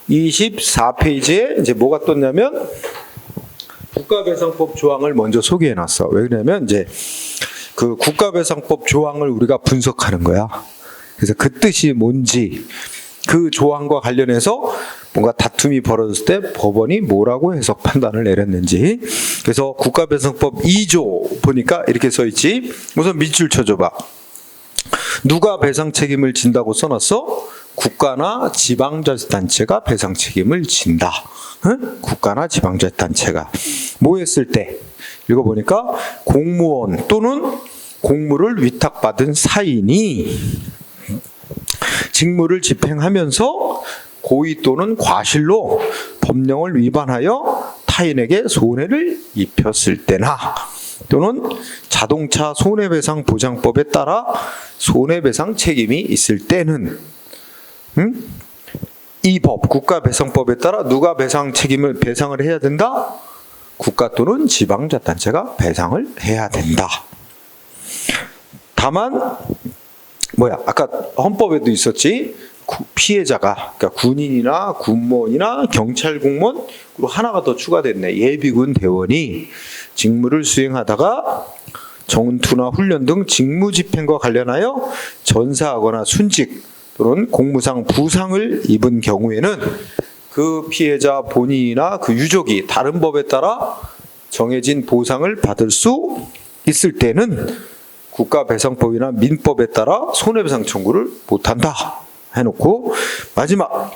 224페이지에 이제 뭐가 떴냐면 국가배상법 조항을 먼저 소개해 놨어. 왜 그러냐면 이제 그 국가배상법 조항을 우리가 분석하는 거야. 그래서 그 뜻이 뭔지 그 조항과 관련해서 뭔가 다툼이 벌어졌을 때 법원이 뭐라고 해석 판단을 내렸는지. 그래서 국가배상법 2조 보니까 이렇게 써 있지. 우선 밑줄 쳐줘봐. 누가 배상 책임을 진다고 써놨어? 국가나 지방자치단체가 배상 책임을 진다. 응? 국가나 지방자치단체가 뭐 했을 때? 읽어보니까 공무원 또는 공무를 위탁받은 사인이 직무를 집행하면서 고의 또는 과실로 법령을 위반하여 타인에게 손해를 입혔을 때나 또는 자동차 손해배상보장법에 따라 손해배상 책임이 있을 때는 이 법, 국가배상법에 따라 누가 배상을 해야 된다? 국가 또는 지방자치단체가 배상을 해야 된다. 다만 아까 헌법에도 있었지. 피해자가 그러니까 군인이나 군무원이나 경찰 공무원 그리고 하나가 더 추가됐네. 예비군 대원이 직무를 수행하다가 전투나 훈련 등 직무 집행과 관련하여 전사하거나 순직 또는 공무상 부상을 입은 경우에는 그 피해자 본인이나 그 유족이 다른 법에 따라 정해진 보상을 받을 수 있을 때는 국가배상법이나 민법에 따라 손해배상 청구를 못한다 해놓고, 마지막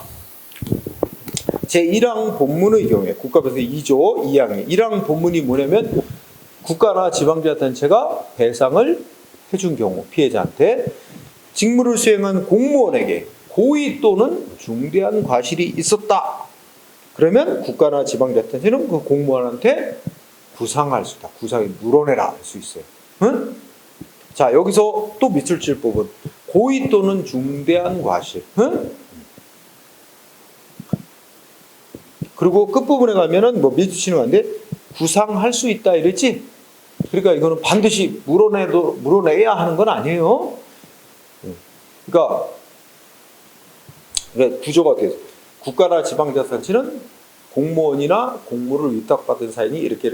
제1항 본문의 경우에 국가배상 2조 2항에 1항 본문이 뭐냐면 국가나 지방자치단체가 배상을 해준 경우 피해자한테 직무를 수행한 공무원에게 고의 또는 중대한 과실이 있었다. 그러면 국가나 지방자치단체는 그 공무원한테 구상할 수 있다. 구상에 물어내라 할 수 있어요. 응? 자, 여기서 또 밑줄 칠 부분. 고의 또는 중대한 과실. 응? 그리고 끝부분에 가면은 밑줄 치는 건데 구상할 수 있다 이랬지? 그러니까 이거는 반드시 물어내야 하는 건 아니에요. 그러니까 구조가 어떻게 돼요? 국가나 지방자치단체는 공무원이나 공무를 위탁받은 사인이 이렇게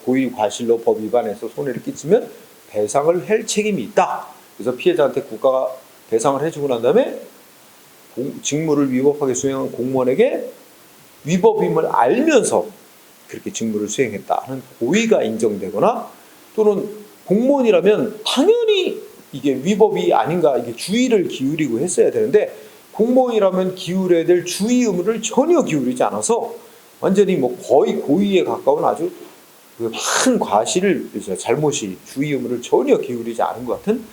고의 과실로 법 위반해서 손해를 끼치면 배상을 할 책임이 있다. 그래서 피해자한테 국가가 배상을 해주고 난 다음에 직무를 위법하게 수행한 공무원에게 위법임을 알면서 그렇게 직무를 수행했다 하는 고의가 인정되거나, 또는 공무원이라면 당연히 이게 위법이 아닌가 이게 주의를 기울이고 했어야 되는데 공무원이라면 기울여야 될 주의 의무를 전혀 기울이지 않아서 완전히 거의 고의에 가까운 아주 큰 과실을, 잘못이 주의 의무를 전혀 기울이지 않은 것 같은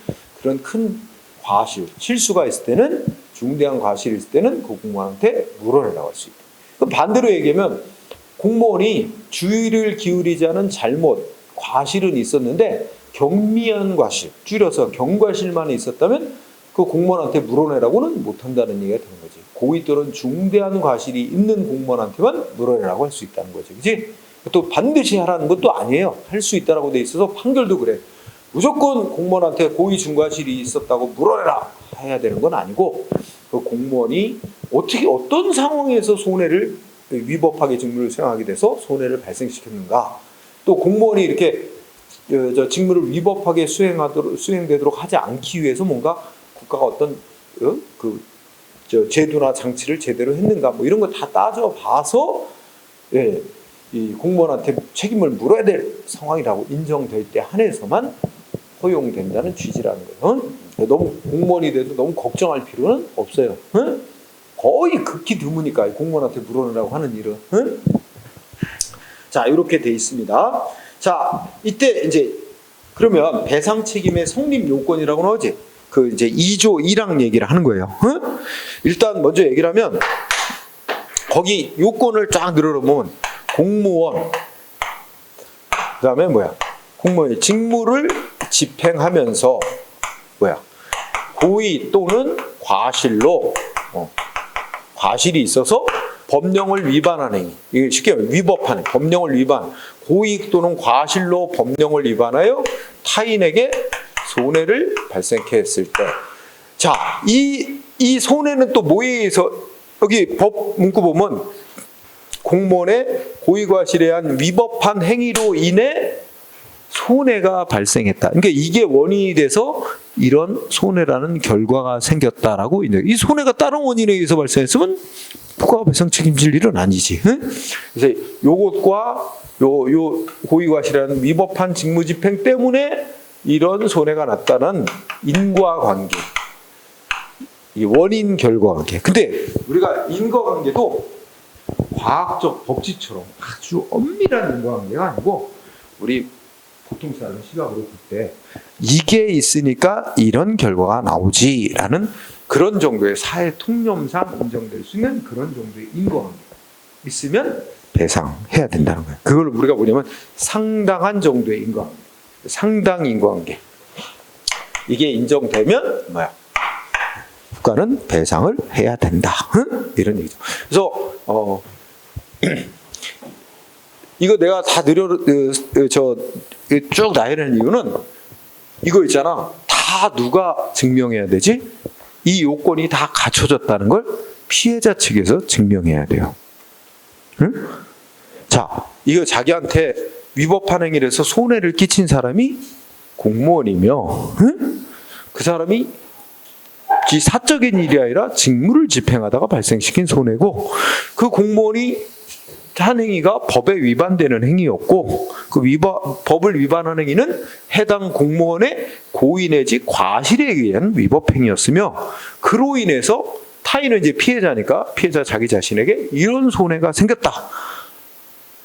그런 큰 과실, 실수가 있을 때는, 중대한 과실이 있을 때는 그 공무원한테 물어내라고 할 수 있다. 그럼 반대로 얘기하면 공무원이 주의를 기울이지 않은 잘못, 과실은 있었는데 경미한 과실, 줄여서 경과실만 있었다면 그 공무원한테 물어내라고는 못한다는 얘기가 되는 거지. 고의 또는 중대한 과실이 있는 공무원한테만 물어내라고 할 수 있다는 거지. 그치? 또 반드시 하라는 것도 아니에요. 할 수 있다라고 돼 있어서 판결도 그래. 무조건 공무원한테 고의 중과실이 있었다고 물어내라 해야 되는 건 아니고, 그 공무원이 어떤 상황에서 손해를 위법하게 직무를 수행하게 돼서 손해를 발생시켰는가, 또 공무원이 이렇게 직무를 위법하게 수행되도록 하지 않기 위해서 뭔가 국가가 어떤 제도나 장치를 제대로 했는가, 이런 거 다 따져봐서 이 공무원한테 책임을 물어야 될 상황이라고 인정될 때 한해서만 허용된다는 취지라는 거예요. 너무 공무원이 돼도 너무 걱정할 필요는 없어요. 거의 극히 드무니까 공무원한테 물어내라고 하는 일은. 자, 이렇게 돼 있습니다. 자, 이때 이제 그러면 배상 책임의 성립 요건이라고 나오지. 이제 2조 1항 얘기를 하는 거예요. 일단 먼저 얘기를 하면 거기 요건을 쫙 늘어보면 공무원, 그다음에 공무원이 직무를 집행하면서 고의 또는 과실로 과실이 있어서 법령을 위반한 행위, 이게 쉽게 말하면 위법한 법령을 위반, 고의 또는 과실로 법령을 위반하여 타인에게 손해를 발생케 했을 때, 자, 이 이 손해는 또 뭐에 의해서, 여기 법 문구 보면 공무원의 고의과실에 의한 위법한 행위로 인해 손해가 발생했다. 그러니까 이게 원인이 돼서 이런 손해라는 결과가 생겼다라고. 이 손해가 다른 원인에 의해서 발생했으면 부가배상 책임질 일은 아니지. 응? 그래서 요것과 요 고의과실이라는 위법한 직무집행 때문에 이런 손해가 났다는 인과관계, 이 원인 결과관계. 근데 우리가 인과관계도 과학적 법칙처럼 아주 엄밀한 인과관계가 아니고, 우리 보통 사람 시각으로 볼 때 이게 있으니까 이런 결과가 나오지라는 그런 정도의 사회 통념상 인정될 수 있는 그런 정도의 인과관계가 있으면 배상해야 된다는 거예요. 그걸 우리가 뭐냐면 상당한 정도의 인과관계, 상당 인과관계, 이게 인정되면 뭐야? 국가는 배상을 해야 된다. 이런 얘기죠. 그래서 이거 내가 다 쭉 나열한 이유는 이거 있잖아. 다 누가 증명해야 되지? 이 요건이 다 갖춰졌다는 걸 피해자 측에서 증명해야 돼요. 응? 자, 이거 자기한테 위법한 행위를 해서 손해를 끼친 사람이 공무원이며, 응? 그 사람이 사적인 일이 아니라 직무를 집행하다가 발생시킨 손해고, 그 공무원이 한 행위가 법에 위반되는 행위였고, 그 법을 위반한 행위는 해당 공무원의 고의 내지 과실에 의한 위법 행위였으며, 그로 인해서 타인은 이제 피해자니까 피해자 자기 자신에게 이런 손해가 생겼다.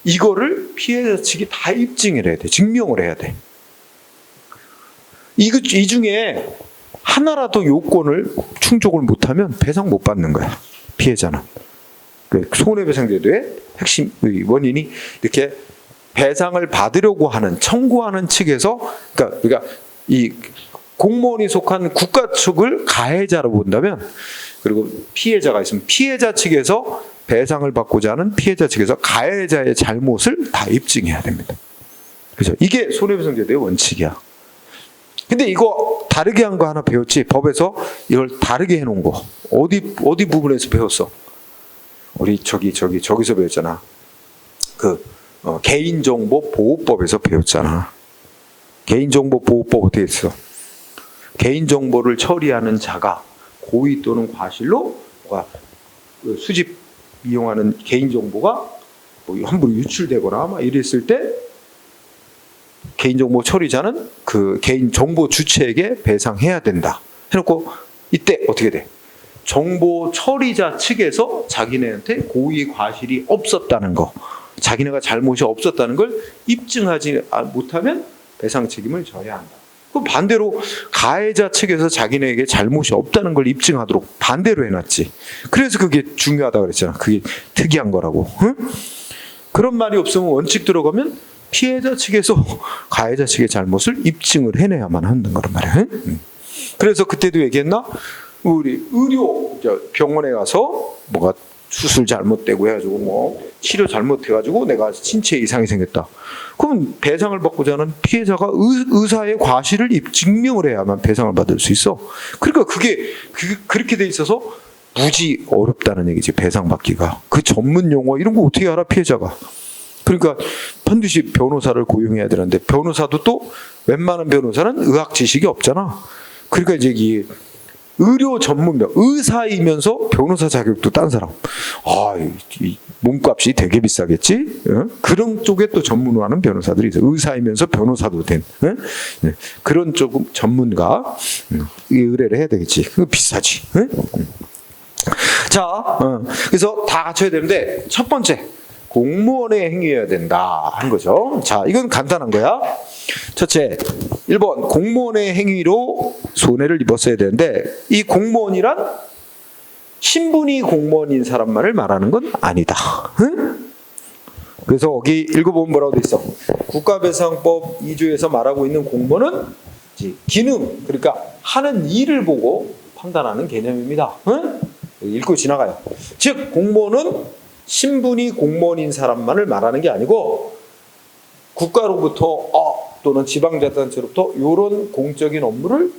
이거를 피해자 측이 다 입증을 해야 돼. 증명을 해야 돼. 이 중에 하나라도 요건을 충족을 못하면 배상 못 받는 거야, 피해자는. 손해배상제도의 핵심 원인이 이렇게 배상을 받으려고 하는, 청구하는 측에서, 그러니까 이 공무원이 속한 국가 측을 가해자로 본다면, 그리고 피해자가 있으면 피해자 측에서 배상을 받고자 하는 피해자 측에서 가해자의 잘못을 다 입증해야 됩니다. 그죠? 이게 손해배상제도의 원칙이야. 근데 이거 다르게 한 거 하나 배웠지? 법에서 이걸 다르게 해놓은 거 어디 부분에서 배웠어? 우리 저기서 배웠잖아. 개인정보보호법에서 배웠잖아. 개인정보보호법 어떻게 했어? 개인정보를 처리하는 자가 고의 또는 과실로 수집 이용하는 개인정보가 함부로 유출되거나 막 이랬을 때 개인정보 처리자는 그 개인정보 주체에게 배상해야 된다 해놓고, 이때 어떻게 돼? 정보 처리자 측에서 자기네한테 고의 과실이 없었다는 거, 자기네가 잘못이 없었다는 걸 입증하지 못하면 배상 책임을 져야 한다. 그럼 반대로 가해자 측에서 자기네에게 잘못이 없다는 걸 입증하도록 반대로 해놨지. 그래서 그게 중요하다고 그랬잖아. 그게 특이한 거라고. 응? 그런 말이 없으면 원칙 들어가면 피해자 측에서 가해자 측의 잘못을 입증을 해내야만 한다는 거란 말이야. 응? 그래서 그때도 얘기했나? 우리 병원에 가서 뭐가 수술 잘못되고 해가지고 뭐 치료 잘못해가지고 내가 신체 이상이 생겼다. 그럼 배상을 받고자 하는 피해자가 의사의 과실을 증명을 해야만 배상을 받을 수 있어. 그러니까 그렇게 돼 있어서 무지 어렵다는 얘기지, 배상받기가. 그 전문 용어 이런 거 어떻게 알아, 피해자가. 그러니까 반드시 변호사를 고용해야 되는데, 변호사도 또 웬만한 변호사는 의학 지식이 없잖아. 그러니까 이제 이 의료 전문명, 의사이면서 변호사 자격도 딴 사람. 이 몸값이 되게 비싸겠지? 그런 쪽에 또 전문화하는 변호사들이 있어요. 의사이면서 변호사도 된. 그런 쪽 전문가 의뢰를 해야 되겠지. 그거 비싸지. 자, 그래서 다 갖춰야 되는데, 첫 번째, 공무원의 행위여야 된다 하는 거죠. 자, 이건 간단한 거야. 첫째, 1번 공무원의 행위로 손해를 입었어야 되는데, 이 공무원이란 신분이 공무원인 사람만을 말하는 건 아니다. 응? 그래서 여기 읽어보면 뭐라고 돼 있어? 국가배상법 2조에서 말하고 있는 공무원은 기능, 그러니까 하는 일을 보고 판단하는 개념입니다. 응? 읽고 지나가요. 즉 공무원은 신분이 공무원인 사람만을 말하는 게 아니고, 국가로부터 또는 지방자치단체로부터 이런 공적인 업무를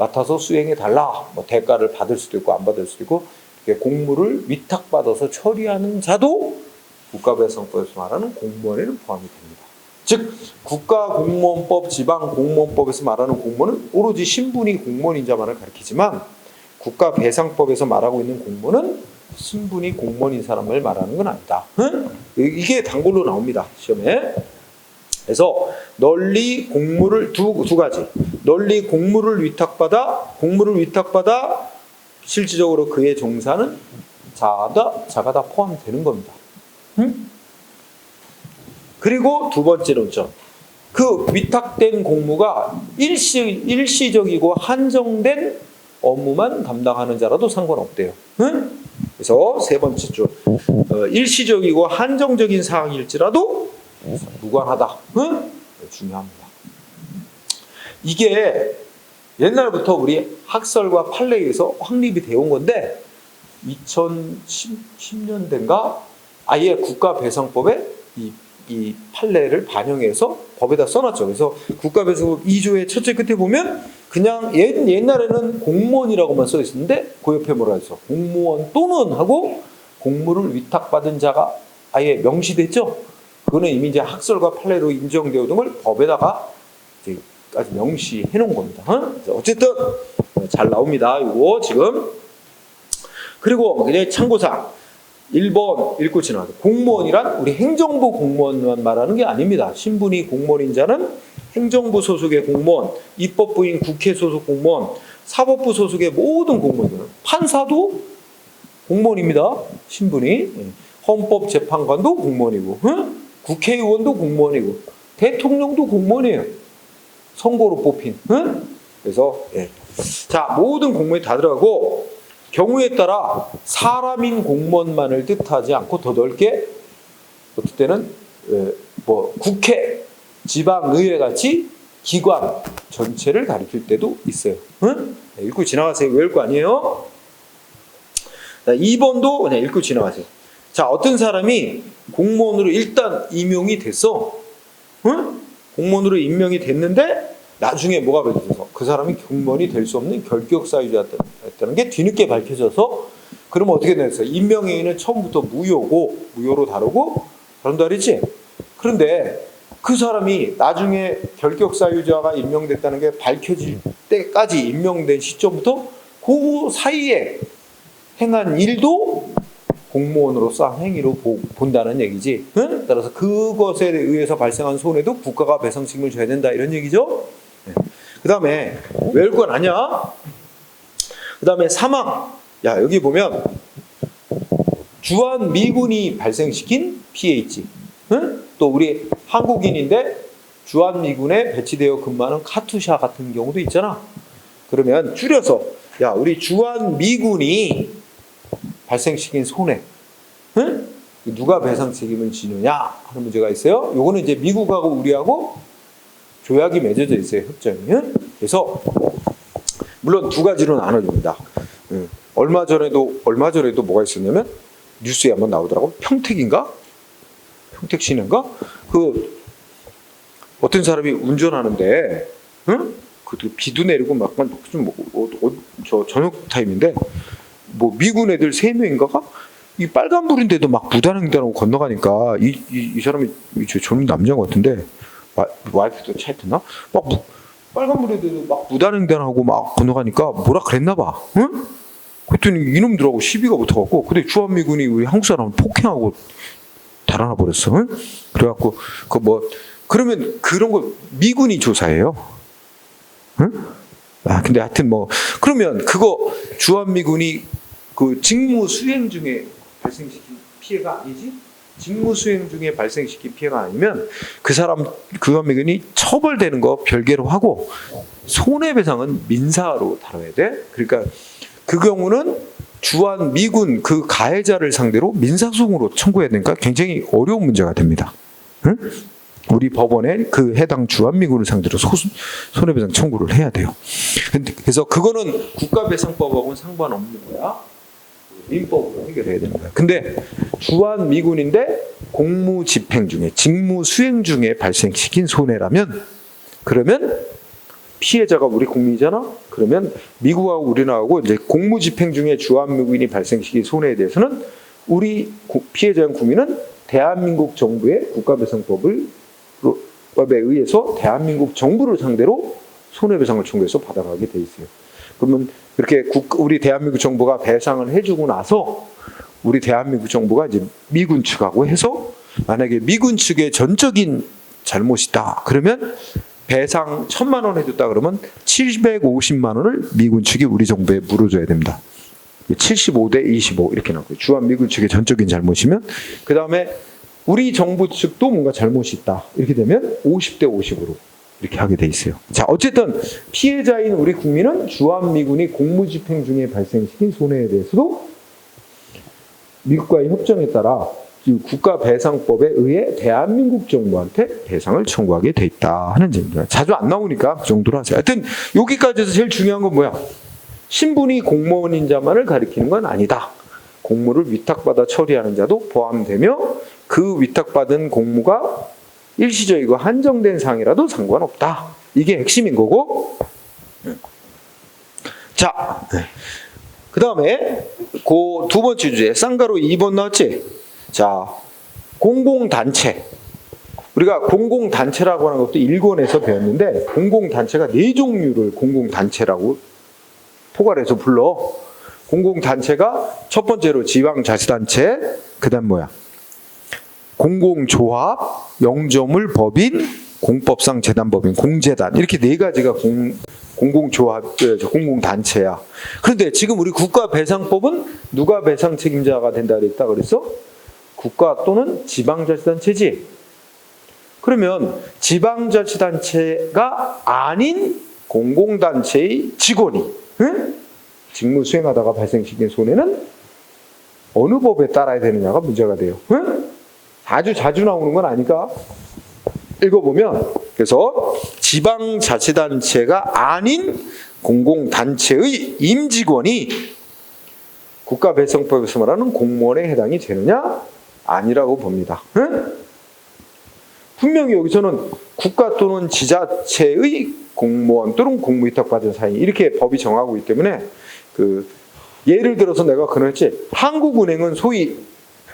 맡아서 수행해 달라. 뭐 대가를 받을 수도 있고 안 받을 수도 있고 이렇게 공무를 위탁받아서 처리하는 자도 국가배상법에서 말하는 공무원에는 포함이 됩니다. 즉 국가공무원법, 지방공무원법에서 말하는 공무원은 오로지 신분이 공무원인 자만을 가리키지만 국가배상법에서 말하고 있는 공무원은 신분이 공무원인 사람을 말하는 건 아니다. 응? 이게 단골로 나옵니다. 시험에. 그래서 널리 공무를 두 가지. 널리 공무를 위탁받아 실질적으로 그의 종사는 자가 다 포함되는 겁니다. 응? 그리고 두 번째 논점. 그 위탁된 공무가 일시적이고 한정된 업무만 담당하는 자라도 상관없대요. 응? 그래서 세 번째 줄. 일시적이고 한정적인 사항일지라도 무관하다. 응? 중요합니다. 이게 옛날부터 우리 학설과 판례에서 확립이 되어 온 건데 2010년대인가 아예 국가배상법에 이 판례를 반영해서 법에다 써놨죠. 그래서 국가배상법 2조의 첫째 끝에 보면 그냥 옛날에는 공무원이라고만 써 있었는데 그 옆에 뭐라 했어? 공무원 또는 하고 공무를 위탁받은 자가 아예 명시됐죠. 그거는 이미 이제 학설과 판례로 인정되어 온 걸 법에다가 이제까지 명시해 놓은 겁니다. 어쨌든 잘 나옵니다. 이거 지금. 그리고 이제 참고사항 1번 읽고 지나가세요. 공무원이란 우리 행정부 공무원만 말하는 게 아닙니다. 신분이 공무원인 자는 행정부 소속의 공무원, 입법부인 국회 소속 공무원, 사법부 소속의 모든 공무원들은 판사도 공무원입니다. 신분이. 헌법재판관도 공무원이고 국회의원도 공무원이고 대통령도 공무원이에요. 선거로 뽑힌. 그래서 자 모든 공무원이 다 들어가고 경우에 따라 사람인 공무원만을 뜻하지 않고 더 넓게 어떨 때는 뭐 국회, 지방의회 같이 기관 전체를 가리킬 때도 있어요. 읽고 지나가세요. 외울 거 아니에요? 2번도 그냥 읽고 지나가세요. 자, 어떤 사람이 공무원으로 일단 임용이 됐어. 공무원으로 임명이 됐는데 나중에 뭐가 밝혀져서 그 사람이 공무원이 될 수 없는 결격사유자였다는 게 뒤늦게 밝혀져서 그러면 어떻게 되겠어요? 임명행위는 처음부터 무효로 다루고 다룬다 그랬지? 그런데 그 사람이 나중에 결격사유자가 임명됐다는 게 밝혀질 때까지 임명된 시점부터 그 사이에 행한 일도 공무원으로서 행위로 본다는 얘기지. 따라서 그것에 의해서 발생한 손해도 국가가 배상 책임을 져야 된다 이런 얘기죠. 그 다음에 외울 건 아니야. 그 다음에 사망. 야 여기 보면 주한미군이 발생시킨 피해 있지. 또 우리 한국인인데 주한미군에 배치되어 근무하는 카투샤 같은 경우도 있잖아. 그러면 줄여서 야 우리 주한미군이 발생시킨 손해 누가 배상 책임을 지느냐 하는 문제가 있어요. 요거는 이제 미국하고 우리하고 조약이 맺어져 있어요. 협정이. 그래서 물론 두 가지로 나눠집니다. 얼마 전에도 뭐가 있었냐면 뉴스에 한번 나오더라고. 평택시인가? 그 어떤 사람이 운전하는데 그 비도 내리고 막 저 저녁 타임인데 뭐 미군 애들 3명인가가 이 빨간불인데도 막 무단횡단하고 건너가니까 이 사람이 젊은 남자 같은데 와이프도 차에 탔나? 막 빨간불인데도 막 무단횡단하고 막 건너가니까 뭐라 그랬나 봐. 그랬더니 이놈들하고 시비가 붙어갖고 근데 주한미군이 우리 한국 사람을 폭행하고 달아나 버렸어. 그래갖고 그러면 그런 거 미군이 조사해요. 근데 하여튼 그러면 그거 주한미군이 그 직무 수행 중에 발생시킨 피해가 아니지? 직무 수행 중에 발생시킨 피해가 아니면 그 사람 주한미군이 처벌되는 거 별개로 하고 손해배상은 민사로 다뤄야 돼. 그러니까 그 경우는 주한미군 그 가해자를 상대로 민사소송으로 청구해야 되니까 굉장히 어려운 문제가 됩니다. 우리 법원에 그 해당 주한미군을 상대로 손해배상 청구를 해야 돼요. 그래서 그거는 국가배상법하고는 상관없는 거야. 민법으로 해결해야 되는 거야. 근데 주한미군인데 공무 집행 중에 직무 수행 중에 발생시킨 손해라면 그러면 피해자가 우리 국민이잖아. 그러면 미국하고 우리나라하고 이제 공무집행 중에 주한미군이 발생시킨 손해에 대해서는 우리 피해자인 국민은 대한민국 정부의 국가배상법에 의해서 대한민국 정부를 상대로 손해배상을 청구해서 받아가게 돼 있어요. 그러면 그렇게 우리 대한민국 정부가 배상을 해주고 나서 우리 대한민국 정부가 이제 미군 측하고 해서 만약에 미군 측의 전적인 잘못이다 그러면 배상 1,000만 원 해줬다 그러면 750만 원을 미군 측이 우리 정부에 물어줘야 됩니다. 75대 25 이렇게 나오고요. 주한 미군 측의 전적인 잘못이면 그 다음에 우리 정부 측도 뭔가 잘못이 있다 이렇게 되면 50대 50으로 이렇게 하게 돼 있어요. 자, 어쨌든 피해자인 우리 국민은 주한미군이 공무집행 중에 발생시킨 손해에 대해서도 미국과의 협정에 따라 국가배상법에 의해 대한민국 정부한테 배상을 청구하게 돼 있다 하는 점입니다. 자주 안 나오니까 그 정도로 하세요. 하여튼 여기까지에서 제일 중요한 건 뭐야? 신분이 공무원인 자만을 가리키는 건 아니다. 공무를 위탁받아 처리하는 자도 포함되며 그 위탁받은 공무가 일시적이고 한정된 사항이라도 상관없다. 이게 핵심인 거고. 자, 그 다음에 그 두 번째 주제 쌍가로 2번 나왔지? 자, 공공단체. 우리가 공공단체라고 하는 것도 일권에서 배웠는데 공공단체가 4종류를 공공단체라고 포괄해서 불러. 공공단체가 첫 번째로 지방자치단체, 그 다음 뭐야? 공공조합, 영조물 법인, 공법상 재단법인, 공재단 이렇게 4가지가 공공조합, 공공단체야. 그런데 지금 우리 국가배상법은 누가 배상 책임자가 된다 그랬다 그랬어? 국가 또는 지방자치단체지. 그러면 지방자치단체가 아닌 공공단체의 직원이 직무 수행하다가 발생시킨 손해는 어느 법에 따라야 되느냐가 문제가 돼요. 아주 자주 나오는 건 아니까 읽어보면 그래서 지방자치단체가 아닌 공공단체의 임직원이 국가배상법에서 말하는 공무원에 해당이 되느냐? 아니라고 봅니다. 분명히 여기서는 국가 또는 지자체의 공무원 또는 공무위탁받은 사이 이렇게 법이 정하고 있기 때문에 예를 들어서 내가 그랬지 한국은행은 소위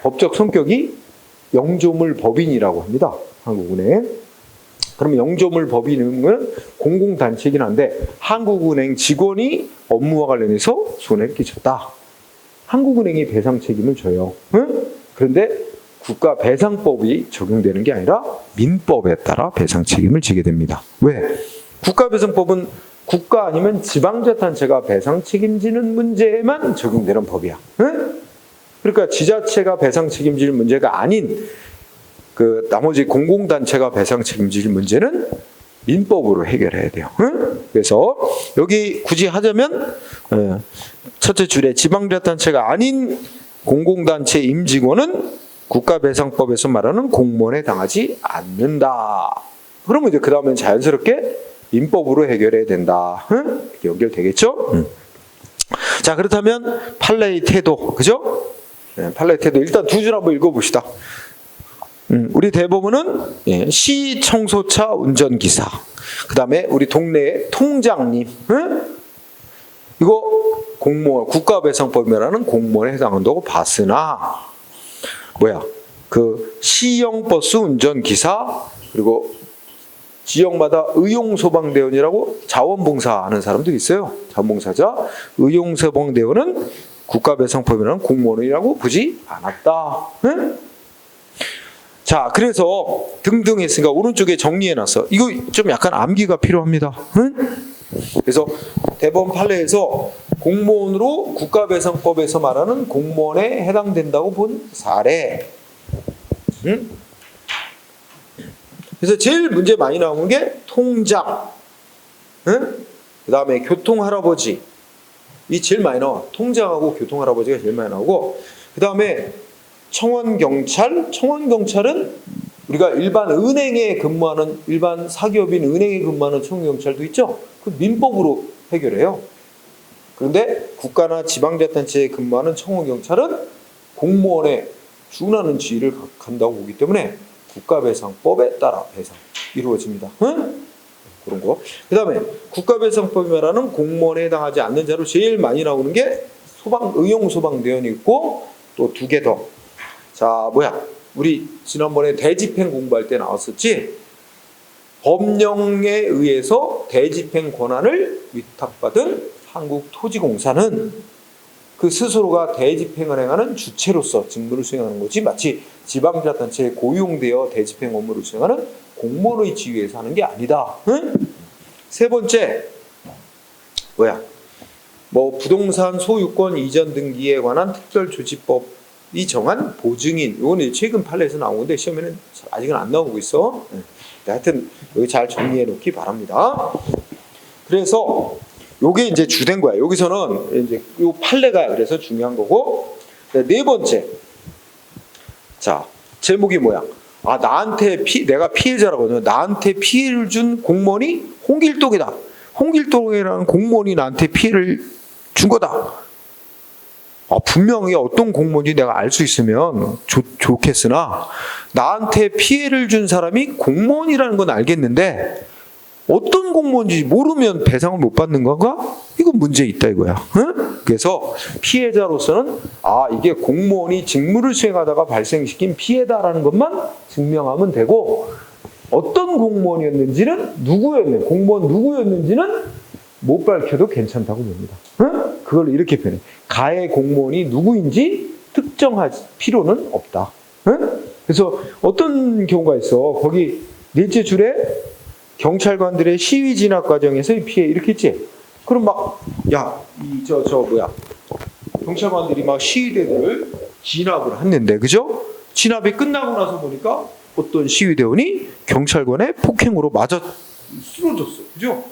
법적 성격이 영조물 법인이라고 합니다. 한국은행. 그러면 영조물 법인은 공공단체이긴 한데 한국은행 직원이 업무와 관련해서 손해를 끼쳤다. 한국은행이 배상 책임을 져요. 그런데 국가배상법이 적용되는 게 아니라 민법에 따라 배상 책임을 지게 됩니다. 왜? 국가배상법은 국가 아니면 지방자치단체가 배상 책임지는 문제에만 적용되는 법이야. 그러니까 지자체가 배상 책임질 문제가 아닌 나머지 공공단체가 배상 책임질 문제는 민법으로 해결해야 돼요. 그래서 여기 굳이 하자면 첫째 줄에 지방자치단체가 아닌 공공단체 임직원은 국가배상법에서 말하는 공무원에 해당하지 않는다. 그러면 이제 그 다음엔 자연스럽게 민법으로 해결해야 된다. 이렇게 연결되겠죠? 자, 그렇다면 판례의 태도, 그죠? 판례의 태도 일단 두 줄 한번 읽어봅시다. 우리 대법원은 시 청소차 운전기사, 그 다음에 우리 동네의 통장님, 이거 공무원, 국가배상법이라는 공무원에 해당한다고 봤으나 뭐야? 시형버스 운전기사 그리고 지역마다 의용소방대원이라고 자원봉사하는 사람도 있어요. 자원봉사자. 의용소방대원은 국가배상법이라는 공무원이라고 보지 않았다. 자, 그래서 등등 했으니까 오른쪽에 정리해놨어. 이거 좀 약간 암기가 필요합니다. 그래서 대법원 판례에서 공무원으로 국가배상법에서 말하는 공무원에 해당된다고 본 사례. 그래서 제일 문제 많이 나오는 게 통장, 그 다음에 교통할아버지. 이 제일 많이 나와. 통장하고 교통할아버지가 제일 많이 나오고, 그 다음에 청원경찰. 청원경찰은 우리가 일반 은행에 근무하는, 일반 사기업인 은행에 근무하는 청원경찰도 있죠. 그 민법으로 해결해요. 그런데 국가나 지방자치단체에 근무하는 청원경찰은 공무원에 준하는 지위를 간다고 보기 때문에 국가배상법에 따라 배상 이루어집니다. 그런 거. 그다음에 국가배상법이 말하는 공무원에 해당하지 않는 자로 제일 많이 나오는 게 의용소방대원이 있고 또 두 개 더. 자, 우리 지난번에 대집행 공부할 때 나왔었지? 법령에 의해서 대집행 권한을 위탁받은 한국토지공사는 그 스스로가 대집행을 행하는 주체로서 직무를 수행하는 거지, 마치 지방자치단체에 고용되어 대집행 업무를 수행하는 공무원의 지위에서 하는 게 아니다. 응? 세 번째, 부동산 소유권 이전 등기에 관한 특별조치법이 정한 보증인. 이거는 최근 판례에서 나온 건데 시험에는 아직은 안 나오고 있어. 하여튼 여기 잘 정리해 놓기 바랍니다. 그래서 요게 이제 주된 거야. 여기서는 이제 요 판례가 그래서 중요한 거고. 네 번째. 자, 제목이 뭐야? 내가 피해자라거든요. 나한테 피해를 준 공무원이 홍길동이다. 홍길동이라는 공무원이 나한테 피해를 준 거다. 분명히 어떤 공무원인지 내가 알 수 있으면 좋겠으나 나한테 피해를 준 사람이 공무원이라는 건 알겠는데 어떤 공무원인지 모르면 배상을 못 받는 건가? 이건 문제 있다 이거야. 응? 그래서 피해자로서는 이게 공무원이 직무를 수행하다가 발생시킨 피해다라는 것만 증명하면 되고 어떤 공무원이었는지는 공무원 누구였는지는 못 밝혀도 괜찮다고 봅니다. 응? 그걸 이렇게 표현해. 가해 공무원이 누구인지 특정할 필요는 없다. 응? 그래서 어떤 경우가 있어. 거기 넷째 줄에 경찰관들의 시위 진압 과정에서의 피해 이렇게 있지. 그럼 경찰관들이 막 시위대들을 진압을 했는데, 그죠? 진압이 끝나고 나서 보니까 어떤 시위대원이 경찰관의 폭행으로 맞아 쓰러졌어, 그죠?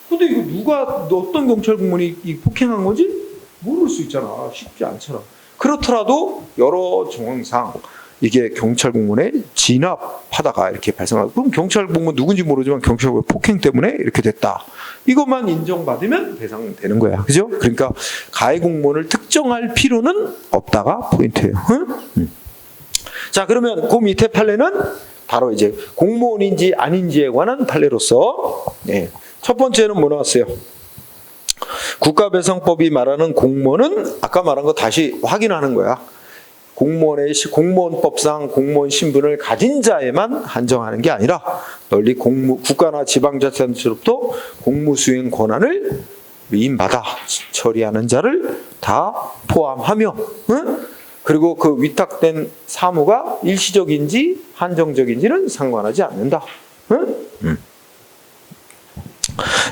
근데 이거 어떤 경찰 공무원이 폭행한 건지 모를 수 있잖아. 쉽지 않잖아. 그렇더라도 여러 정황상 이게 경찰 공무원의 진압하다가 이렇게 발생하고, 그럼 경찰 공무원 누군지 모르지만 경찰 공무원 폭행 때문에 이렇게 됐다. 이것만 인정받으면 배상되는 거야. 그죠? 그러니까 가해 공무원을 특정할 필요는 없다가 포인트예요. 응? 자, 그러면 그 밑에 판례는 바로 이제 공무원인지 아닌지에 관한 판례로서, 첫 번째는 뭐 나왔어요? 국가배상법이 말하는 공무원은 아까 말한 거 다시 확인하는 거야. 공무원법상 공무원 신분을 가진 자에만 한정하는 게 아니라 널리 국가나 지방자치단체로부터 공무수행 권한을 위임받아 처리하는 자를 다 포함하며, 그리고 그 위탁된 사무가 일시적인지 한정적인지는 상관하지 않는다.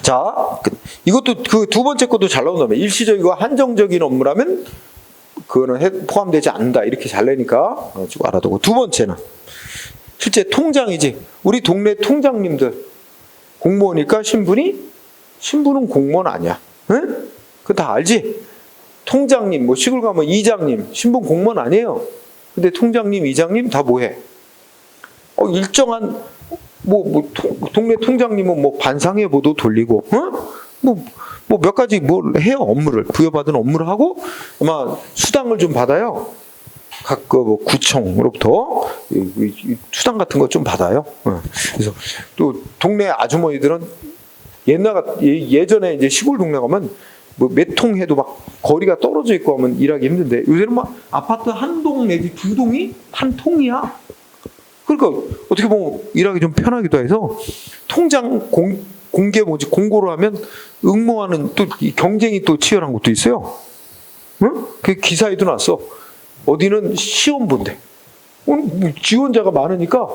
자, 이것도 그 두 번째 것도 잘 나온다며. 일시적이고 한정적인 업무라면 그거는 포함되지 않는다. 이렇게 잘 내니까 쭉 알아두고. 두 번째는 실제 통장이지. 우리 동네 통장님들 공무원이니까 신분은 공무원 아니야. 응? 그거 다 알지? 통장님, 시골 가면 이장님, 신분 공무원 아니에요. 근데 통장님, 이장님 다 뭐해? 일정한 동네 통장님은 반상회보도 돌리고, 몇 가지 해요. 업무를 부여받은 업무를 하고 아마 수당을 좀 받아요. 각 구청으로부터 수당 같은 거 좀 받아요. 그래서 또 동네 아주머니들은 예전에 이제 시골 동네 가면 몇 통 해도 막 거리가 떨어져 있고 하면 일하기 힘든데 요새는 아파트 한 동 내지 두 동이 한 통이야. 그러니까 어떻게 보면 일하기 좀 편하기도 해서 통장 공고를 하면 응모하는 또 경쟁이 또 치열한 것도 있어요. 응? 그 기사에도 났어. 어디는 시험 본대. 지원자가 많으니까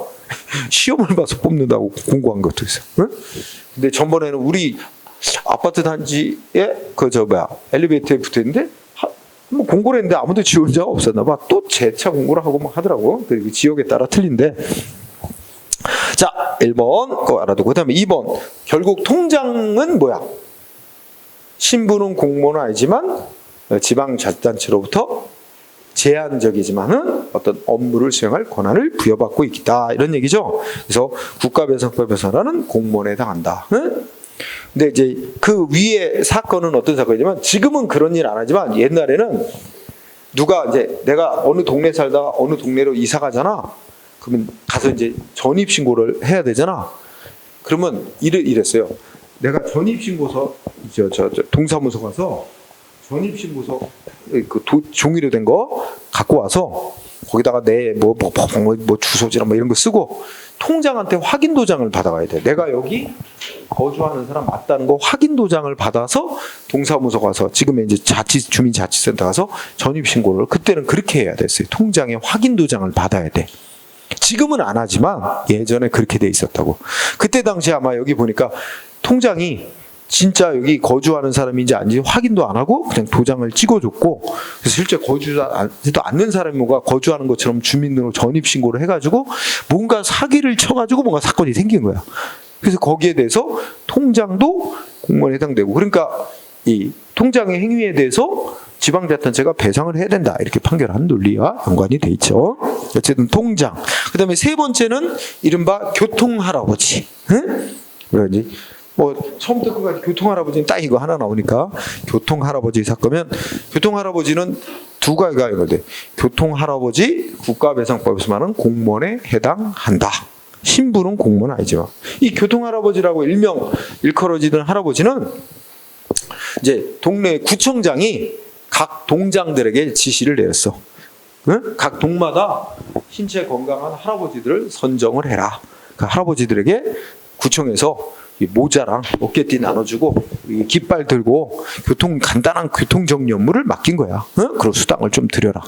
시험을 봐서 뽑는다고 공고한 것도 있어요. 응? 근데 전번에는 우리 아파트 단지에 엘리베이터에 붙어 있는데 공고를 했는데 아무도 지원자가 없었나 봐. 또 재차 공고를 하고 막 하더라고. 그리고 지역에 따라 틀린데. 자, 1번 그거 알아두고 그다음에 2번 결국 통장은 뭐야? 신분은 공무원은 아니지만 지방자치단체로부터 제한적이지만은 어떤 업무를 수행할 권한을 부여받고 있다 이런 얘기죠. 그래서 국가배상법에서는 공무원에 해당한다. 응? 근데 이제 그 위에 사건은 어떤 사건이냐면 지금은 그런 일 안 하지만 옛날에는 누가 이제 내가 어느 동네 살다가 어느 동네로 이사 가잖아. 그러면 가서 이제 전입신고를 해야 되잖아. 그러면 이랬어요. 내가 전입신고서 저 동사무소 가서 전입신고서 그 종이로 된 거 갖고 와서 거기다가 내 뭐 주소지나 뭐 이런 거 쓰고 통장한테 확인 도장을 받아가야 돼. 내가 여기 거주하는 사람 맞다는 거 확인 도장을 받아서 동사무소 가서 지금은 이제 주민자치센터 가서 전입신고를 그때는 그렇게 해야 됐어요. 통장에 확인 도장을 받아야 돼. 지금은 안 하지만 예전에 그렇게 돼 있었다고. 그때 당시 아마 여기 보니까 통장이 진짜 여기 거주하는 사람인지 아닌지 확인도 안 하고 그냥 도장을 찍어줬고, 그래서 실제 거주하지도 않는 사람이 뭔가 거주하는 것처럼 주민으로 전입신고를 해가지고 뭔가 사기를 쳐가지고 뭔가 사건이 생긴 거야. 그래서 거기에 대해서 통장도 공무원에 해당되고, 그러니까 이 통장의 행위에 대해서 지방자치단체가 배상을 해야 된다 이렇게 판결한 논리와 연관이 돼 있죠. 어쨌든 통장. 그 다음에 세 번째는 이른바 교통할아버지. 응? 그러지. 뭐 처음부터 끝까지 교통할아버지는 딱 이거 하나 나오니까 교통할아버지 사건이면, 교통할아버지는 두 가지가 있는데, 교통할아버지 국가배상법에서 말하는 공무원에 해당한다. 신분은 공무원 아니지만 이 교통할아버지라고 일명 일컬어지던 할아버지는 이제 동네 구청장이 각 동장들에게 지시를 내렸어. 응? 각 동마다 신체 건강한 할아버지들을 선정을 해라. 그 할아버지들에게 구청에서 모자랑 어깨띠 나눠주고 깃발 들고 간단한 교통정리 업무를 맡긴 거야. 응? 그리고 수당을 좀 드려라.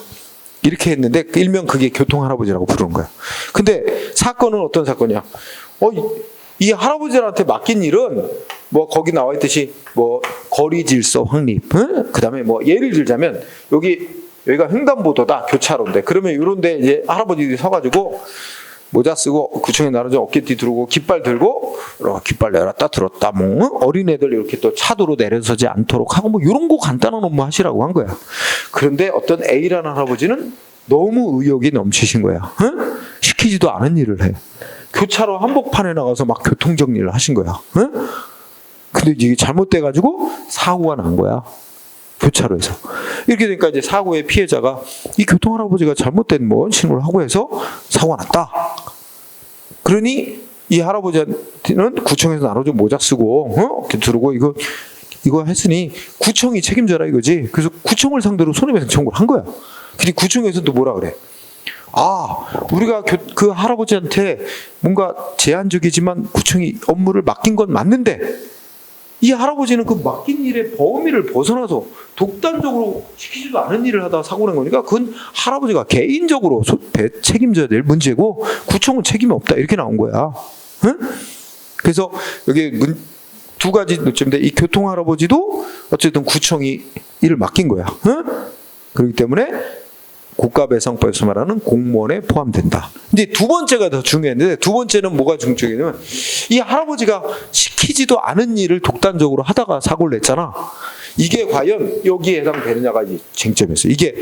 이렇게 했는데 일명 그게 교통할아버지라고 부르는 거야. 근데 사건은 어떤 사건이야? 이 할아버지들한테 맡긴 일은 뭐 거기 나와 있듯이 뭐 거리 질서 확립, 응? 그다음에 뭐 예를 들자면 여기가 횡단보도다, 교차로인데, 그러면 이런데 이제 할아버지들이 서가지고 모자 쓰고 구청에 나눠져 어깨띠 두르고 깃발 들고 깃발 내렸다 들었다 뭐 어린애들 이렇게 또 차도로 내려서지 않도록 하고 뭐 이런 거 간단한 업무 하시라고 한 거야. 그런데 어떤 A라는 할아버지는 너무 의욕이 넘치신 거야. 응? 시키지도 않은 일을 해. 교차로 한복판에 나가서 막 교통정리를 하신 거야. 응? 근데 이게 잘못돼가지고 사고가 난 거야. 교차로에서. 이렇게 되니까 이제 사고의 피해자가 이 교통할아버지가 잘못된 뭐 신고를 하고 해서 사고가 났다. 그러니 이 할아버지한테는 구청에서 나눠줘 모자 쓰고 이렇게 들고 이거 했으니 구청이 책임져라 이거지. 그래서 구청을 상대로 손해배상 청구를 한 거야. 근데 구청에서도 뭐라 그래? 우리가 그 할아버지한테 뭔가 제한적이지만 구청이 업무를 맡긴 건 맞는데 이 할아버지는 그 맡긴 일의 범위를 벗어나서 독단적으로 시키지도 않은 일을 하다 사고 낸 거니까 그건 할아버지가 개인적으로 책임져야 될 문제고 구청은 책임이 없다 이렇게 나온 거야. 응? 그래서 여기 두 가지 논점인데 이 교통할아버지도 어쨌든 구청이 일을 맡긴 거야. 응? 그렇기 때문에 국가배상법에서 말하는 공무원에 포함된다. 근데 두 번째가 더 중요했는데, 두 번째는 뭐가 중요했냐면 이 할아버지가 시키지도 않은 일을 독단적으로 하다가 사고를 냈잖아. 이게 과연 여기에 해당되느냐가 쟁점이었어요. 이게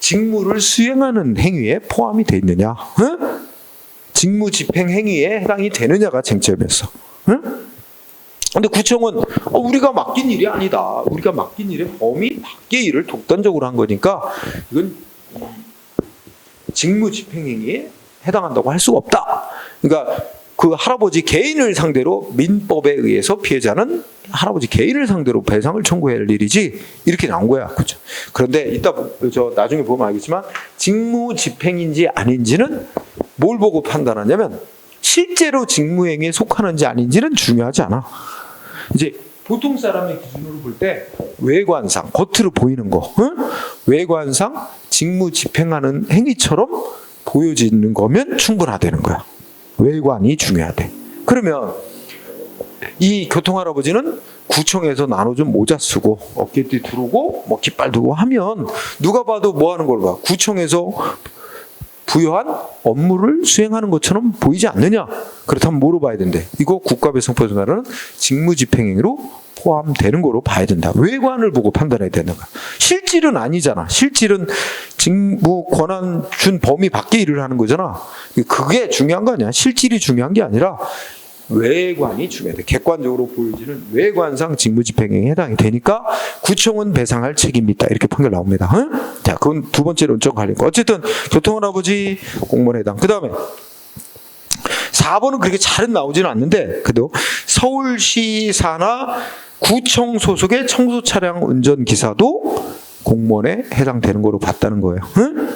직무를 수행하는 행위에 포함이 돼 있느냐, 응? 직무 집행 행위에 해당이 되느냐가 쟁점이었어. 응? 근데 구청은 우리가 맡긴 일이 아니다. 우리가 맡긴 일의 범위 밖의 일을 독단적으로 한 거니까 이건 직무 집행 행위에 해당한다고 할 수가 없다. 그러니까 그 할아버지 개인을 상대로 민법에 의해서 피해자는 할아버지 개인을 상대로 배상을 청구해야 할 일이지 이렇게 나온 거야. 그렇죠? 그런데 이따 나중에 보면 알겠지만 직무 집행인지 아닌지는 뭘 보고 판단하냐면 실제로 직무행위에 속하는지 아닌지는 중요하지 않아. 이제 보통 사람의 기준으로 볼 때 외관상, 겉으로 보이는 거, 응? 외관상 직무 집행하는 행위처럼 보여지는 거면 충분하다는 거야. 외관이 중요하대. 그러면 이 교통할아버지는 구청에서 나눠준 모자 쓰고 어깨띠 두르고 뭐 깃발 두고 하면 누가 봐도 뭐 하는 걸 봐? 구청에서 부여한 업무를 수행하는 것처럼 보이지 않느냐? 그렇다면 뭐로 봐야 된대? 이거 국가배상법에서 말하는 직무집행행위로 포함되는 거로 봐야 된다. 외관을 보고 판단해야 되는 거야. 실질은 아니잖아. 실질은 직무 권한 준 범위 밖의 일을 하는 거잖아. 그게 중요한 거 아니야. 실질이 중요한 게 아니라 외관이 중요해. 객관적으로 보여지는 외관상 직무집행행위에 해당이 되니까 구청은 배상할 책임이 있다. 이렇게 판결 나옵니다. 응? 자, 그건 두 번째 논점 관련 거. 어쨌든 교통할아버지 공무원에 해당. 그 다음에 4번은 그렇게 잘은 나오지는 않는데 그래도 서울시 산하 구청 소속의 청소 차량 운전 기사도 공무원에 해당되는 거로 봤다는 거예요. 응?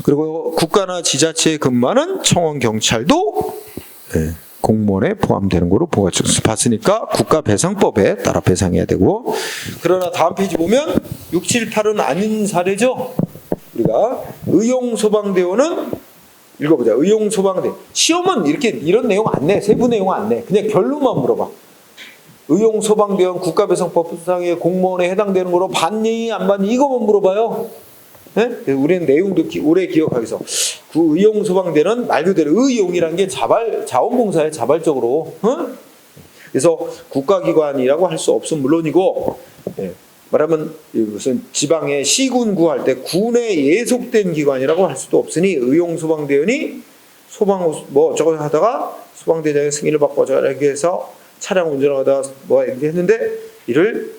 그리고 국가나 지자체에 근무하는 청원 경찰도 공무원에 포함되는 거로 봤으니까 국가배상법에 따라 배상해야 되고. 그러나 다음 페이지 보면 6, 7, 8은 아닌 사례죠. 우리가 의용소방대원은 읽어보자. 의용소방대 시험은 이런 내용 안 내. 세부 내용 안 내. 그냥 결론만 물어봐. 의용소방대원 국가배상법상의 공무원에 해당되는 거로 봤니 안 봤니 이거만 물어봐요. 네? 우리는 내용도 오래 기억하기 위해서 그 의용소방대는 말 그대로 의용이라는 게 자원봉사에 자발적으로 그래서 국가기관이라고 할 수 없음 물론이고 말하면 무슨 지방의 시군 구할 때 군에 예속된 기관이라고 할 수도 없으니 의용소방대원이 소방 뭐 저거 하다가 소방대장의 승인을 받고 저렇게 해서 차량 운전하다 뭐 이렇게 했는데 이를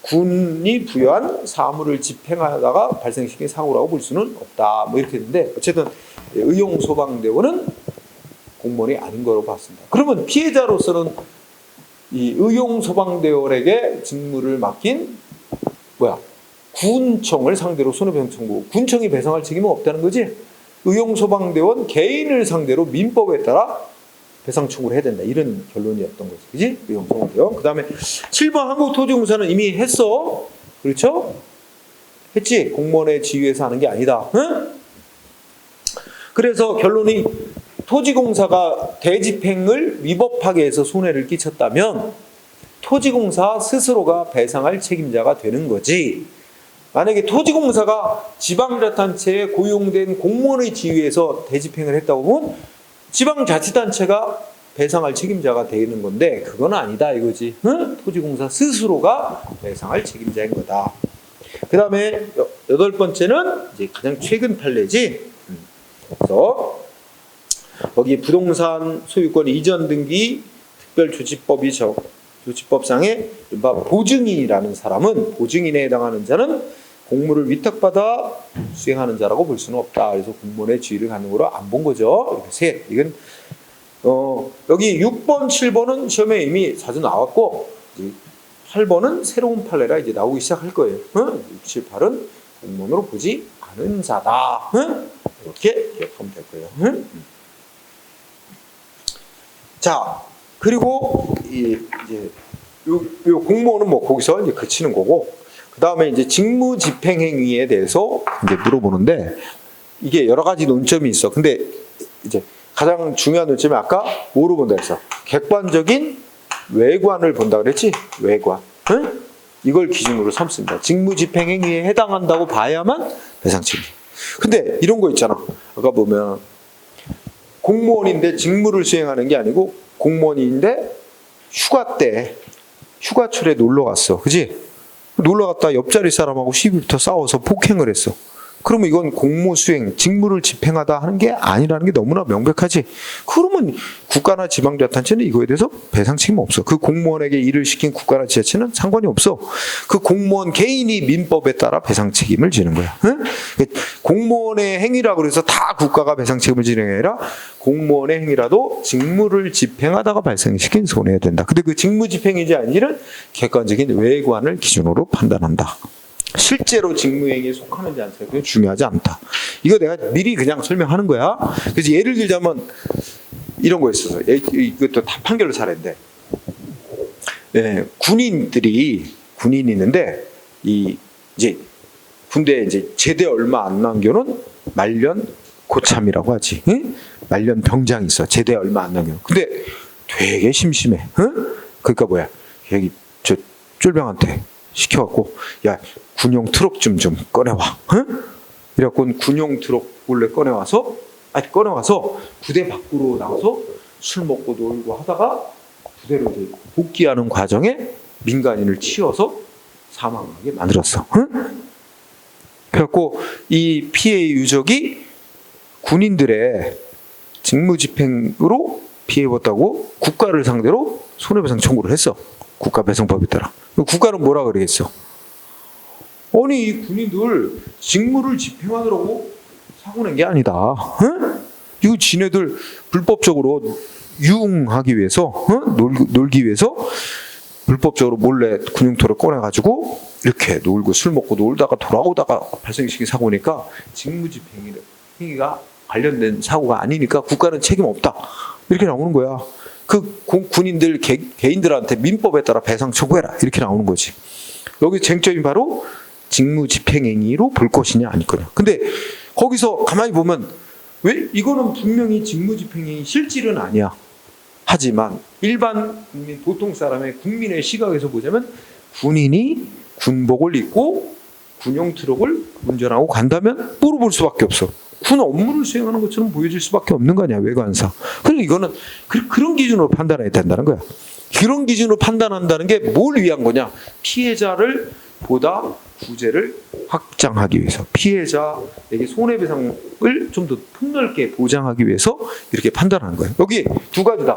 군이 부여한 사무를 집행하다가 발생시킨 사고라고 볼 수는 없다. 뭐 이렇게 했는데 어쨌든 의용소방대원은 공무원이 아닌 거로 봤습니다. 그러면 피해자로서는 이 의용소방대원에게 직무를 맡긴 군청을 상대로 손해배상 청구. 군청이 배상할 책임은 없다는 거지. 의용소방대원 개인을 상대로 민법에 따라 배상 청구를 해야 된다. 이런 결론이었던 거지. 그지? 의용소방대원. 그 다음에 7번 한국토지공사는 이미 했어. 그렇죠? 했지? 공무원의 지위에서 하는 게 아니다. 응? 그래서 결론이 토지공사가 대집행을 위법하게 해서 손해를 끼쳤다면 토지공사 스스로가 배상할 책임자가 되는 거지. 만약에 토지공사가 지방자치단체에 고용된 공무원의 지위에서 대집행을 했다고 보면 지방자치단체가 배상할 책임자가 되는 건데 그건 아니다 이거지. 응? 토지공사 스스로가 배상할 책임자인 거다. 그 다음에 8번째는 이제 가장 최근 판례지. 그래서 거기 부동산 소유권 이전 등기 특별조치법상의 보증인이라는 사람은 보증인에 해당하는 자는 공무를 위탁받아 수행하는 자라고 볼 수는 없다. 그래서 공무원의 지위를 갖는 거로 안 본 거죠. 셋. 이건 여기 6번, 7번은 시험에 이미 자주 나왔고 8번은 새로운 판례라 이제 나오기 시작할 거예요. 6, 7, 8은 공무원으로 보지 않은 자다. 이렇게 기억하면 될 거예요. 자, 그리고 이제 요 공무원은 뭐 거기서 이제 그치는 거고, 그 다음에 이제 직무집행행위에 대해서 이제 물어보는데 이게 여러 가지 논점이 있어. 근데 이제 가장 중요한 논점이 아까 뭐로 본다 했어? 객관적인 외관을 본다 그랬지? 외관. 응? 이걸 기준으로 삼습니다. 직무집행행위에 해당한다고 봐야만 배상 책임. 근데 이런 거 있잖아. 아까 보면 공무원인데 직무를 수행하는 게 아니고 공무원인데 휴가 때 휴가철에 놀러 갔어. 그지? 놀러 갔다 옆자리 사람하고 시비부터 싸워서 폭행을 했어. 그러면 이건 공무 수행, 직무를 집행하다 하는 게 아니라는 게 너무나 명백하지. 그러면 국가나 지방자치단체는 이거에 대해서 배상 책임 없어. 그 공무원에게 일을 시킨 국가나 지자체는 상관이 없어. 그 공무원 개인이 민법에 따라 배상 책임을 지는 거야. 응? 공무원의 행위라고 해서 다 국가가 배상 책임을 지는 게 아니라 공무원의 행위라도 직무를 집행하다가 발생시킨 손해야 된다. 근데 그 직무 집행이지 아닌지는 객관적인 외관을 기준으로 판단한다. 실제로 직무행위에 속하는지 않는지 그건 중요하지 않다. 이거 내가 미리 그냥 설명하는 거야. 그래서 예를 들자면 이런 거 있어서 이것도 다 판결로 사례인데 군인이 있는데 이제 군대 이제 제대 얼마 안 남겨놓은 말년 고참이라고 하지. 응? 말년 병장이 있어. 제대 얼마 안 남겨놓은. 근데 되게 심심해. 응? 그러니까 여기 저 쫄병한테 시켜갖고 야 군용 트럭 좀 꺼내와. 응? 이래갖고 군용 트럭 몰래 꺼내와서 부대 밖으로 나가서 술 먹고 놀고 하다가 부대로 이제 복귀하는 과정에 민간인을 치어서 사망하게 만들었어. 응? 그래갖고 이 피해 유족이 군인들의 직무집행으로 피해 입었다고 국가를 상대로 손해배상 청구를 했어. 국가배상법에 따라. 국가는 뭐라 그러겠어? 아니 이 군인들 직무를 집행하느라고 사고 낸 게 아니다. 응? 이거 지네들 불법적으로 유흥하기 위해서, 놀기 위해서 불법적으로 몰래 군용토를 꺼내가지고 이렇게 놀고 술 먹고 놀다가 돌아오다가 발생시킨 사고니까 직무집행위가 관련된 사고가 아니니까 국가는 책임 없다. 이렇게 나오는 거야. 그 군인들 개인들한테 민법에 따라 배상 청구해라. 이렇게 나오는 거지. 여기 쟁점이 바로 직무집행행위로 볼 것이냐 아닐 거냐. 근데 거기서 가만히 보면 왜 이거는 분명히 직무집행행위 실질은 아니야. 하지만 일반 국민, 보통 사람의 국민의 시각에서 보자면 군인이 군복을 입고 군용 트럭을 운전하고 간다면 물어볼 수밖에 없어. 군 업무를 수행하는 것처럼 보여질 수밖에 없는 거 아니야, 외관상. 그러니까 이거는 그런 기준으로 판단해야 된다는 거야. 그런 기준으로 판단한다는 게 뭘 위한 거냐? 피해자를 보다 구제를 확장하기 위해서, 피해자에게 손해배상을 좀 더 폭넓게 보장하기 위해서 이렇게 판단하는 거예요. 여기 두 가지다.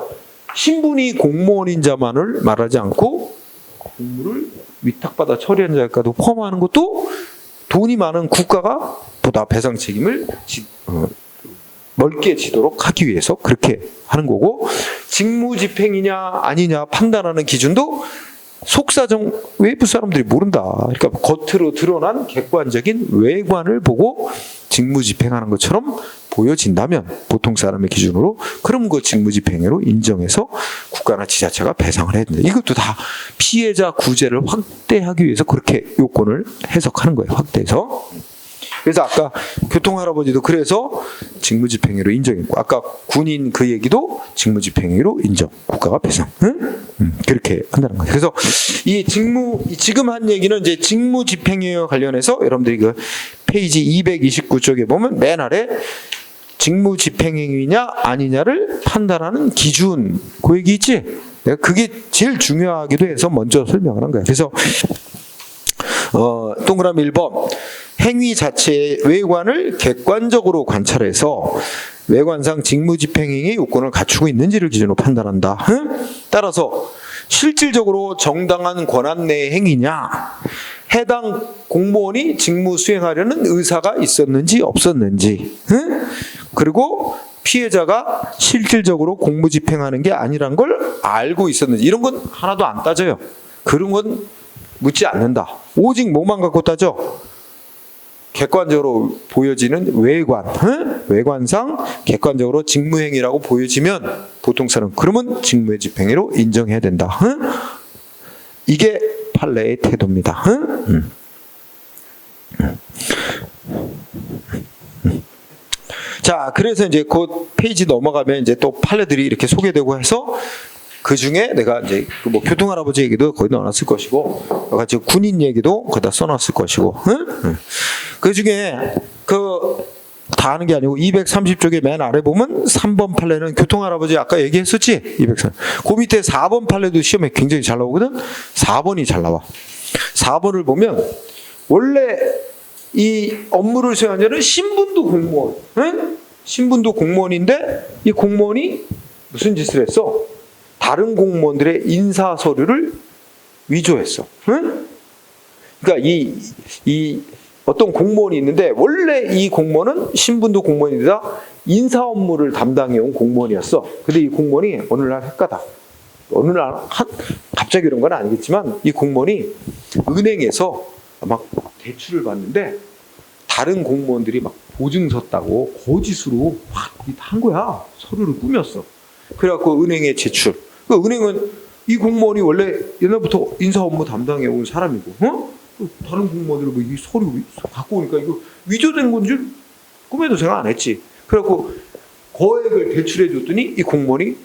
신분이 공무원인 자만을 말하지 않고 공무를 위탁받아 처리한 자까지도 포함하는 것도 돈이 많은 국가가 보다 배상 책임을 넓게 지도록 하기 위해서 그렇게 하는 거고, 직무집행이냐 아니냐 판단하는 기준도 속사정 외부 사람들이 모른다. 그러니까 겉으로 드러난 객관적인 외관을 보고 직무집행하는 것처럼 보여진다면 보통 사람의 기준으로 그럼 그 직무집행으로 인정해서 국가나 지자체가 배상을 해야 된다. 이것도 다 피해자 구제를 확대하기 위해서 그렇게 요건을 해석하는 거예요. 확대해서. 그래서 아까 교통할아버지도 그래서 직무집행위로 인정했고, 아까 군인 그 얘기도 직무집행위로 인정, 국가가 배상, 그렇게 한다는 거죠. 그래서 지금 한 얘기는 이제 직무집행위와 관련해서 여러분들이 그 페이지 229쪽에 보면 맨 아래 직무집행행위냐 아니냐를 판단하는 기준, 그 얘기 있지? 내가 그게 제일 중요하기도 해서 먼저 설명을 한 거예요. 그래서 동그라미 1번, 행위 자체의 외관을 객관적으로 관찰해서 외관상 직무집행행위 요건을 갖추고 있는지를 기준으로 판단한다. 따라서 실질적으로 정당한 권한 내의 행위냐, 해당 공무원이 직무 수행하려는 의사가 있었는지 없었는지, 그리고 피해자가 실질적으로 공무집행하는 게 아니란 걸 알고 있었는지, 이런 건 하나도 안 따져요. 그런 건 묻지 않는다. 오직 뭐만 갖고 따져? 객관적으로 보여지는 외관, 외관상 객관적으로 직무행위라고 보여지면 보통 사람 그러면 직무집행위로 인정해야 된다. 이게 판례의 태도입니다. 자, 그래서 이제 그 페이지 넘어가면 이제 또 판례들이 이렇게 소개되고 해서 그 중에 내가 이제 뭐 교통할아버지 얘기도 거기 넣어놨을 것이고, 같이 군인 얘기도 거기다 써놨을 것이고, 그 중에 다 하는 게 아니고 230쪽에 맨 아래 보면 3번 판례는 교통할아버지 아까 얘기했었지? 230. 그 밑에 4번 판례도 시험에 굉장히 잘 나오거든? 4번이 잘 나와. 4번을 보면 원래 이 업무를 수행하는 자는 신분도 공무원, 신분도 공무원인데 이 공무원이 무슨 짓을 했어? 다른 공무원들의 인사 서류를 위조했어. 그러니까 이 어떤 공무원이 있는데 원래 이 공무원은 신분도 공무원이다 인사 업무를 담당해 온 공무원이었어. 근데 이 공무원이 어느 날 헷가다. 어느 날 갑자기 이런 건 아니겠지만 이 공무원이 은행에서 막 대출을 받는데 다른 공무원들이 막 보증서 따고 거짓으로 막 한 거야. 서류를 꾸몄어. 그래갖고 은행에 제출. 그 은행은 이 공무원이 원래 옛날부터 인사 업무 담당해 온 사람이고, 다른 공무원들이 뭐 이 서류 갖고 오니까 이거 위조된 건 줄 꿈에도 생각 안 했지. 그래갖고 거액을 대출해 줬더니 이 공무원이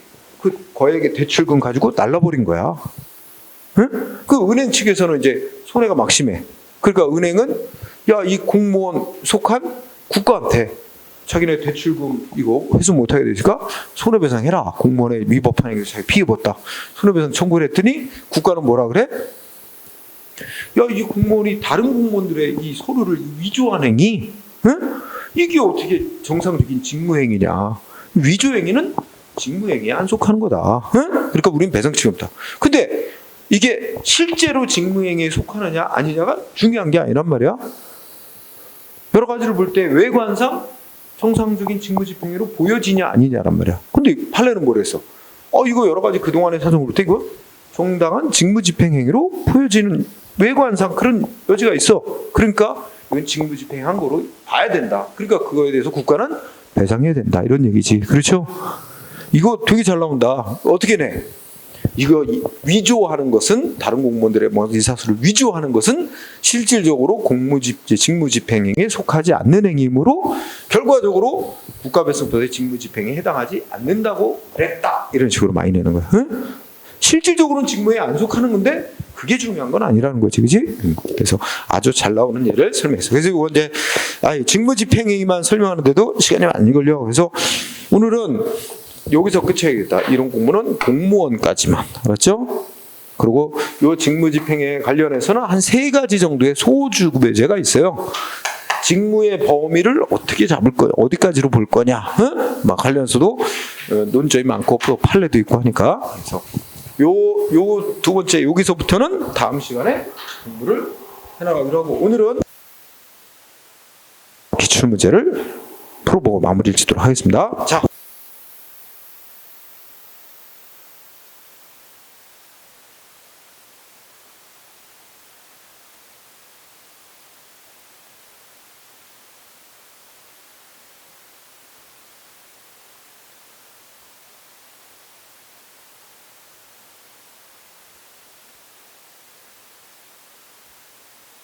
그 거액의 대출금 가지고 날라버린 거야. 그 은행 측에서는 이제 손해가 막심해. 그러니까 은행은 야, 이 공무원 속한 국가한테 자기네 대출금 이거 회수 못하게 되니까 손해배상해라. 공무원의 위법한 행위에서 자기 피해 봤다. 손해배상 청구를 했더니 국가는 뭐라 그래? 야, 이 공무원이 다른 공무원들의 이 서류를 위조한 행위, 이게 어떻게 정상적인 직무행위냐? 위조행위는 직무행위에 안 속하는 거다. 그러니까 우리는 배상 책임 없다. 근데 이게 실제로 직무행위에 속하느냐 아니냐가 중요한 게 아니란 말이야. 여러 가지를 볼 때 외관상 정상적인 직무집행으로 보여지냐 아니냐란 말이야. 근데 판례는 뭐라 했어? 이거 여러 가지 그동안의 사정으로 이거 정당한 직무집행행위로 보여지는 외관상 그런 여지가 있어. 그러니까 이건 직무집행한 거로 봐야 된다. 그러니까 그거에 대해서 국가는 배상해야 된다. 이런 얘기지. 그렇죠? 이거 되게 잘 나온다. 어떻게 내? 이거 위조하는 것은 다른 공무원들의 의사수를 위조하는 것은 실질적으로 직무집행행위에 속하지 않는 행위이므로 결과적으로 국가배상법의 직무집행에 해당하지 않는다고 그랬다. 이런 식으로 많이 내는 거야. 응? 실질적으로는 직무에 안 속하는 건데 그게 중요한 건 아니라는 거지, 그지? 그래서 아주 잘 나오는 예를 설명했어. 그래서 이거 이제 직무집행행위만 설명하는데도 시간이 많이 걸려. 그래서 오늘은 여기서 끝쳐야겠다. 이런 공무는 공무원까지만. 알았죠? 그리고 이 직무집행에 관련해서는 한 3가지 정도의 소주구배제가 있어요. 직무의 범위를 어떻게 잡을 거야? 어디까지로 볼 거냐? 응? 막 관련해서도 논점이 많고 또 판례도 있고 하니까. 그래서 요 2번째 여기서부터는 다음 시간에 공부를 해나가기로 하고 오늘은 기출문제를 풀어보고 마무리를 짓도록 하겠습니다. 자.